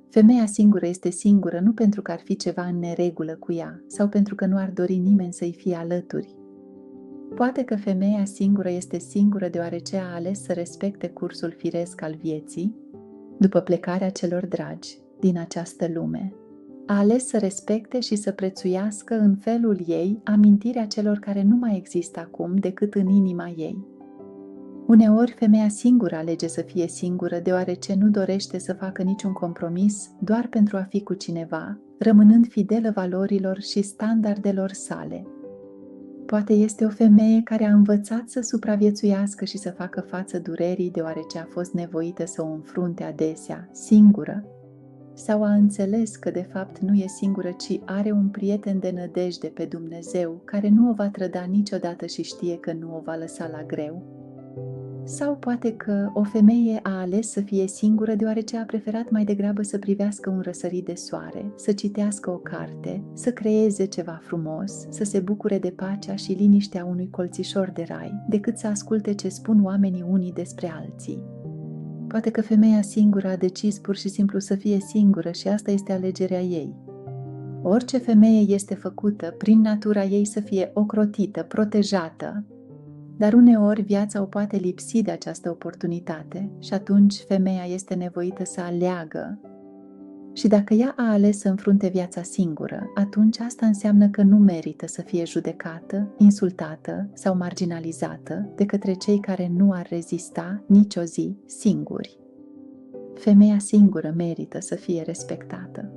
Femeia singură este singură nu pentru că ar fi ceva în neregulă cu ea sau pentru că nu ar dori nimeni să-i fie alături. Poate că femeia singură este singură deoarece a ales să respecte cursul firesc al vieții, după plecarea celor dragi din această lume. A ales să respecte și să prețuiască în felul ei amintirea celor care nu mai există acum decât în inima ei. Uneori, femeia singură alege să fie singură deoarece nu dorește să facă niciun compromis doar pentru a fi cu cineva, rămânând fidelă valorilor și standardelor sale. Poate este o femeie care a învățat să supraviețuiască și să facă față durerii deoarece a fost nevoită să o înfrunte adesea, singură, sau a înțeles că de fapt nu e singură, ci are un prieten de nădejde pe Dumnezeu care nu o va trăda niciodată și știe că nu o va lăsa la greu. Sau poate că o femeie a ales să fie singură deoarece a preferat mai degrabă să privească un răsărit de soare, să citească o carte, să creeze ceva frumos, să se bucure de pacea și liniștea unui colțișor de rai, decât să asculte ce spun oamenii unii despre alții. Poate că femeia singură a decis pur și simplu să fie singură și asta este alegerea ei. Orice femeie este făcută prin natura ei să fie ocrotită, protejată, dar uneori viața o poate lipsi de această oportunitate și atunci femeia este nevoită să aleagă. Și dacă ea a ales să înfrunte viața singură, atunci asta înseamnă că nu merită să fie judecată, insultată sau marginalizată de către cei care nu ar rezista nicio zi singuri. Femeia singură merită să fie respectată.